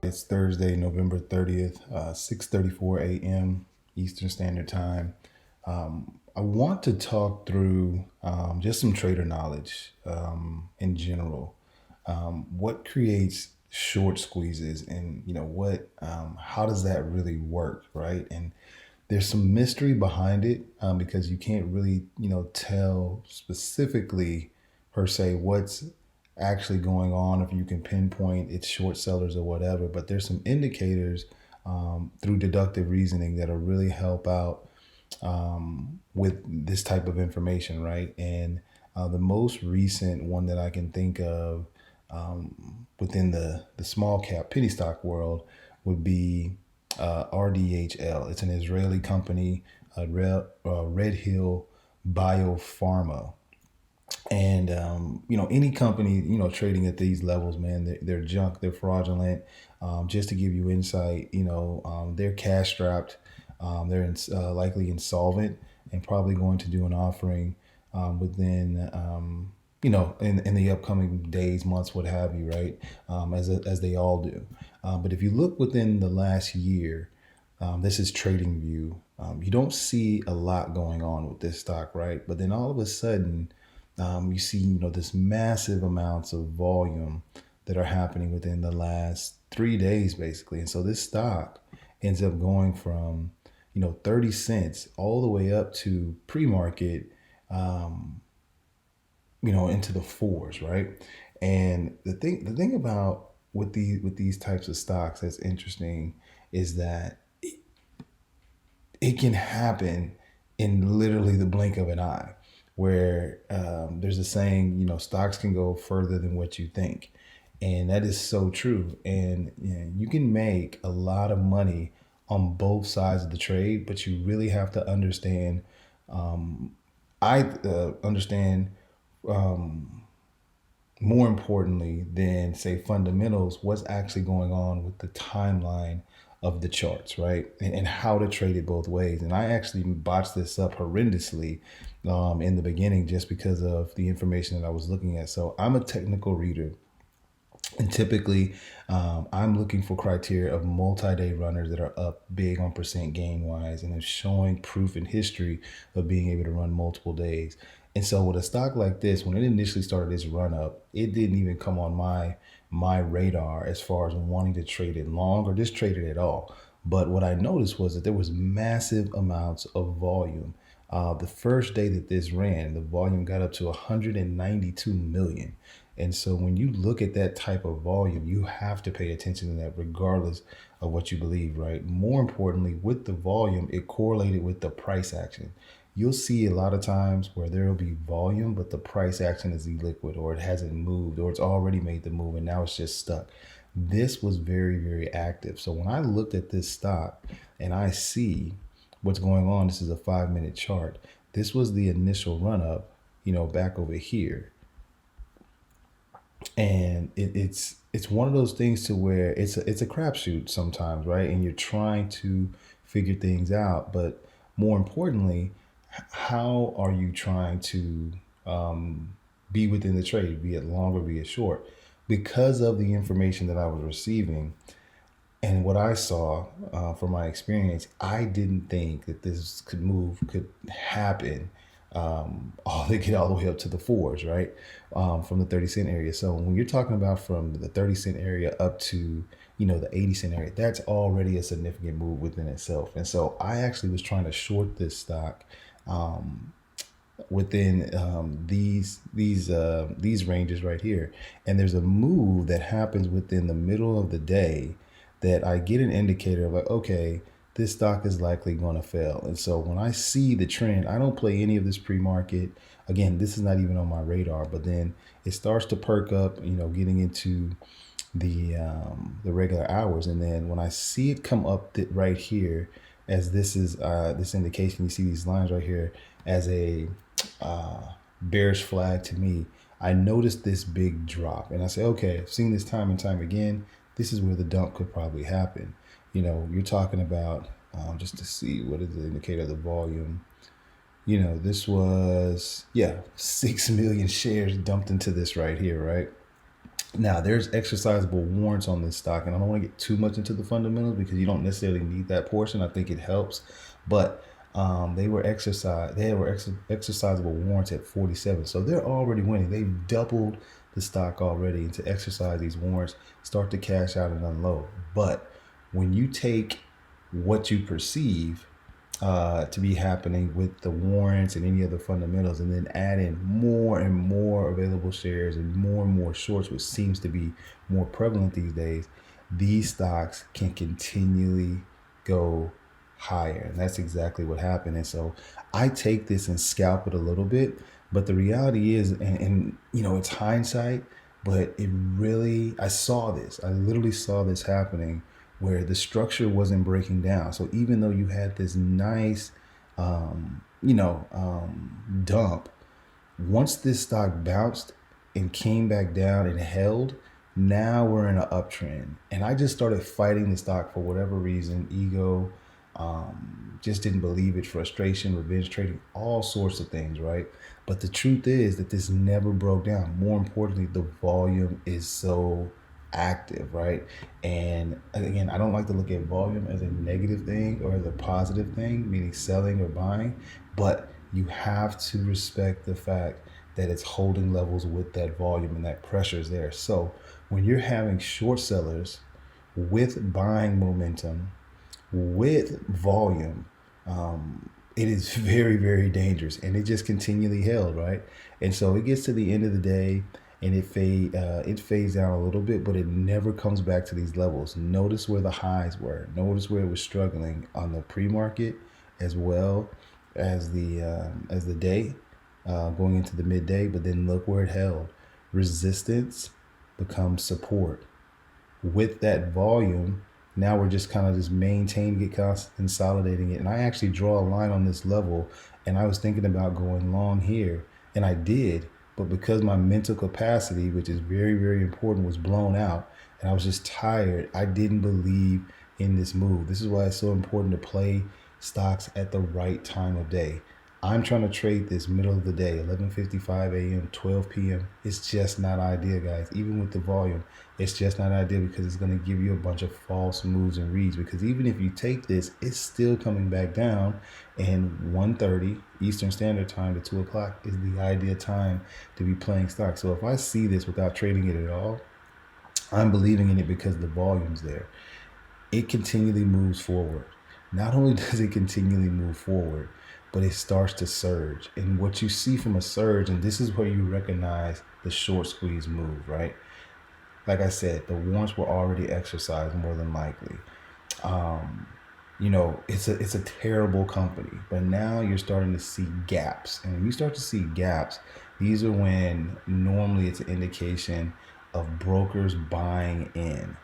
It's Thursday, November 30th, 6:34 a.m. Eastern Standard Time. I want to talk through just some trader knowledge in general. What creates short squeezes, and how does that really work, right? And there's some mystery behind it because you can't really, tell specifically per se what's actually going on if you can pinpoint it's short sellers or whatever. But there's some indicators through deductive reasoning that'll really help out with this type of information, right? And the most recent one that I can think of within the small cap penny stock world would be RDHL. It's an Israeli company, Red Hill Biopharma. And any company trading at these levels, man, they're junk, they're fraudulent. Just to give you insight, they're cash strapped, likely insolvent, and probably going to do an offering within in the upcoming days, months, what have you, right? As they all do. But if you look within the last year, this is Trading View. You don't see a lot going on with this stock, right? But then all of a sudden, you see, this massive amounts of volume that are happening within the last 3 days, basically. And so this stock ends up going from, 30 cents all the way up to pre-market, into the fours, right? And the thing about with these types of stocks that's interesting is that it can happen in literally the blink of an eye, where there's a saying, stocks can go further than what you think. And that is so true. And you can make a lot of money on both sides of the trade, but you really have to understand. I understand more importantly than say fundamentals, what's actually going on with the timeline of the charts, right? And how to trade it both ways. And I actually botched this up horrendously in the beginning just because of the information that I was looking at. So I'm a technical reader. And typically, I'm looking for criteria of multi-day runners that are up big on percent gain wise and is showing proof in history of being able to run multiple days. And so with a stock like this, when it initially started its run up, it didn't even come on my radar as far as wanting to trade it long or just trade it at all. But what I noticed was that there was massive amounts of volume. The first day that this ran, the volume got up to 192 million. And so when you look at that type of volume, you have to pay attention to that regardless of what you believe, right? More importantly, with the volume, it correlated with the price action. You'll see a lot of times where there will be volume, but the price action is illiquid or it hasn't moved or it's already made the move and now it's just stuck. This was very, very active. So when I looked at this stock and I see what's going on, this is a 5 minute chart. This was the initial run up, back over here. And it's one of those things to where it's a crapshoot sometimes, right? And you're trying to figure things out, but more importantly, how are you trying to be within the trade, be it long or be it short? Because of the information that I was receiving and what I saw from my experience, I didn't think that this could happen all they get all the way up to the fours, right? From the 30 cent area. So when you're talking about from the 30 cent area up to, the 80 cent area, that's already a significant move within itself. And so I actually was trying to short this stock within these ranges right here. And there's a move that happens within the middle of the day that I get an indicator of like, okay, this stock is likely going to fail. And so when I see the trend, I don't play any of this pre-market. Again, this is not even on my radar, but then it starts to perk up, getting into the regular hours. And then when I see it come up right here, as this is this indication, you see these lines right here as a bearish flag to me. I noticed this big drop and I say, okay, I've seen this time and time again. This is where the dump could probably happen. You're talking about just to see what is the indicator of the volume. This was, 6 million shares dumped into this right here, right? Now, there's exercisable warrants on this stock, and I don't want to get too much into the fundamentals because you don't necessarily need that portion. I think it helps, but they were exercisable warrants at 47, so they're already winning. They've doubled the stock already, and to exercise these warrants, start to cash out and unload. But when you take what you perceive to be happening with the warrants and any other fundamentals, and then add in more and more available shares and more shorts, which seems to be more prevalent these days, these stocks can continually go higher. And that's exactly what happened. And so I take this and scalp it a little bit. But the reality is, and it's hindsight, but I literally saw this happening where the structure wasn't breaking down. So even though you had this nice, dump, once this stock bounced and came back down and held, now we're in an uptrend. And I just started fighting the stock for whatever reason, ego, just didn't believe it, frustration, revenge trading, all sorts of things, right? But the truth is that this never broke down. More importantly, the volume is so active, right? And again, I don't like to look at volume as a negative thing or as a positive thing, meaning selling or buying, but you have to respect the fact that it's holding levels with that volume and that pressure is there. So when you're having short sellers with buying momentum, with volume, it is very, very dangerous, and it just continually held, right? And so it gets to the end of the day, and it fades down a little bit, but it never comes back to these levels. Notice where the highs were. Notice where it was struggling on the pre-market, as well as the day, going into the midday. But then look where it held. Resistance becomes support. With that volume, now we're just kind of just maintaining it, consolidating it. And I actually draw a line on this level, and I was thinking about going long here, and I did, but because my mental capacity, which is very, very important, was blown out, and I was just tired, I didn't believe in this move. This is why it's so important to play stocks at the right time of day. I'm trying to trade this middle of the day, 11:55 a.m., 12 p.m. It's just not ideal, guys. Even with the volume, it's just not ideal because it's going to give you a bunch of false moves and reads. Because even if you take this, it's still coming back down. And 1:30 Eastern Standard Time to 2 o'clock is the ideal time to be playing stocks. So if I see this without trading it at all, I'm believing in it because the volume's there. It continually moves forward. Not only does it continually move forward, but it starts to surge. And what you see from a surge, and this is where you recognize the short squeeze move, right? Like I said, the warrants were already exercised more than likely. It's a terrible company, but now you're starting to see gaps. And when you start to see gaps, these are when normally it's an indication of brokers buying in,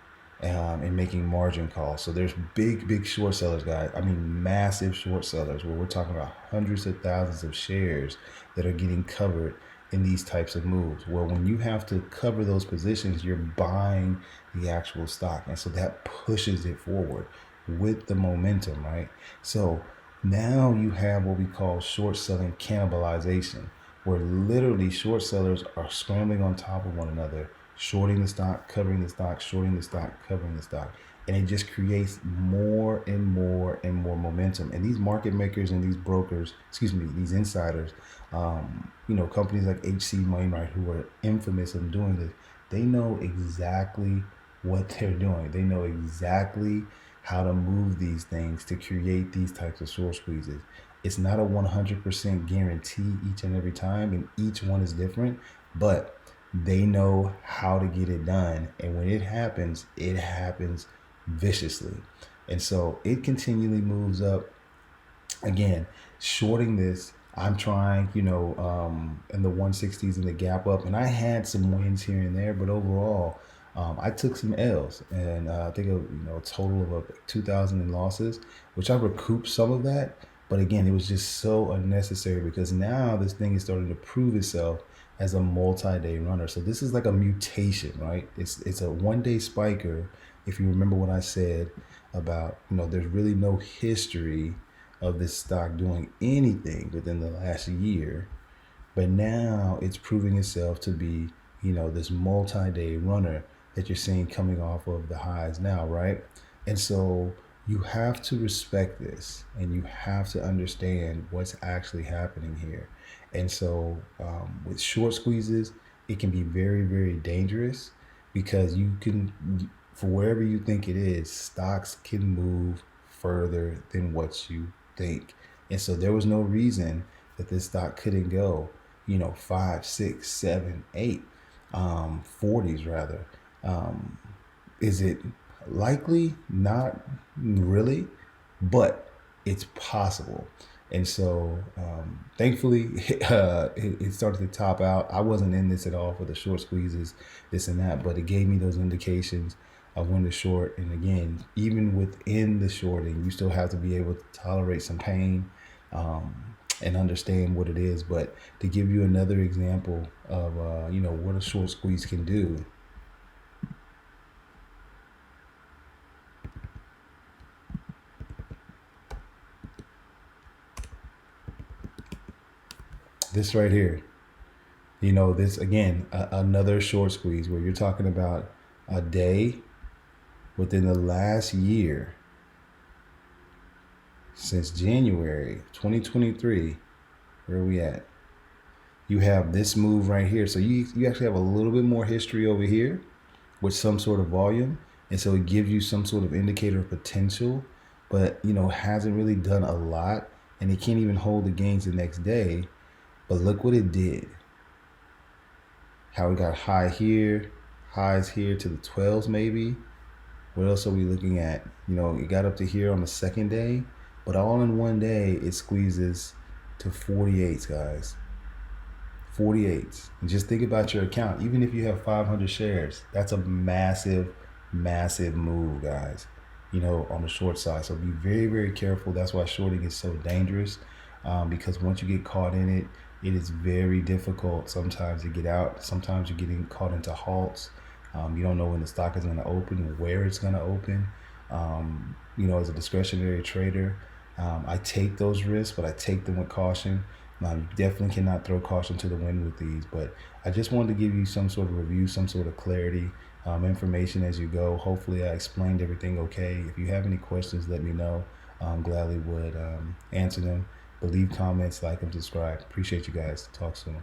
and making margin calls. So there's big short sellers, guys. I mean, massive short sellers, where we're talking about hundreds of thousands of shares that are getting covered in these types of moves. Well, when you have to cover those positions, you're buying the actual stock. And so that pushes it forward with the momentum, right? So now you have what we call short selling cannibalization, where literally short sellers are scrambling on top of one another, shorting the stock, covering the stock, shorting the stock, covering the stock. And it just creates more and more and more momentum. And these market makers and these brokers, these insiders, companies like H.C. Wainwright, who are infamous in doing this, they know exactly what they're doing. They know exactly how to move these things to create these types of short squeezes. It's not a 100% guarantee each and every time, and each one is different, but they know how to get it done. And when it happens viciously. And so it continually moves up. Again, shorting this, I'm trying, in the 160s and the gap up. And I had some wins here and there, but overall, I took some L's, and I think a total of 2,000 in losses, which I recouped some of that. But again, it was just so unnecessary because now this thing is starting to prove itself as a multi-day runner. So this is like a mutation, right? It's a one-day spiker. If you remember what I said about, there's really no history of this stock doing anything within the last year, but now it's proving itself to be, this multi-day runner that you're seeing coming off of the highs now, right? And so you have to respect this and you have to understand what's actually happening here. And so with short squeezes, it can be very, very dangerous because for wherever you think it is, stocks can move further than what you think. And so there was no reason that this stock couldn't go, 5, 6, 7, 8, 40s rather. Um, is it likely? Not really, but it's possible. And so, thankfully, it started to top out. I wasn't in this at all for the short squeezes, this and that, but it gave me those indications of when to short. And again, even within the shorting, you still have to be able to tolerate some pain and understand what it is. But to give you another example of, what a short squeeze can do. This right here, this again, another short squeeze where you're talking about a day within the last year since January 2023. Where are we at? You have this move right here. So you actually have a little bit more history over here with some sort of volume. And so it gives you some sort of indicator of potential, but hasn't really done a lot. And it can't even hold the gains the next day. But look what it did. How we got high here, highs here to the 12s maybe. What else are we looking at? It got up to here on the second day, but all in one day it squeezes to 48s, guys. 48s. And just think about your account. Even if you have 500 shares, that's a massive, massive move, guys, on the short side. So be very, very careful. That's why shorting is so dangerous, because once you get caught in it, it is very difficult sometimes to get out. Sometimes you're getting caught into halts. You don't know when the stock is going to open or where it's going to open. As a discretionary trader, I take those risks, but I take them with caution. You definitely cannot throw caution to the wind with these, but I just wanted to give you some sort of review, some sort of clarity, information as you go. Hopefully I explained everything okay. If you have any questions, let me know. Gladly would answer them. But leave comments, like, and subscribe. Appreciate you guys. Talk soon.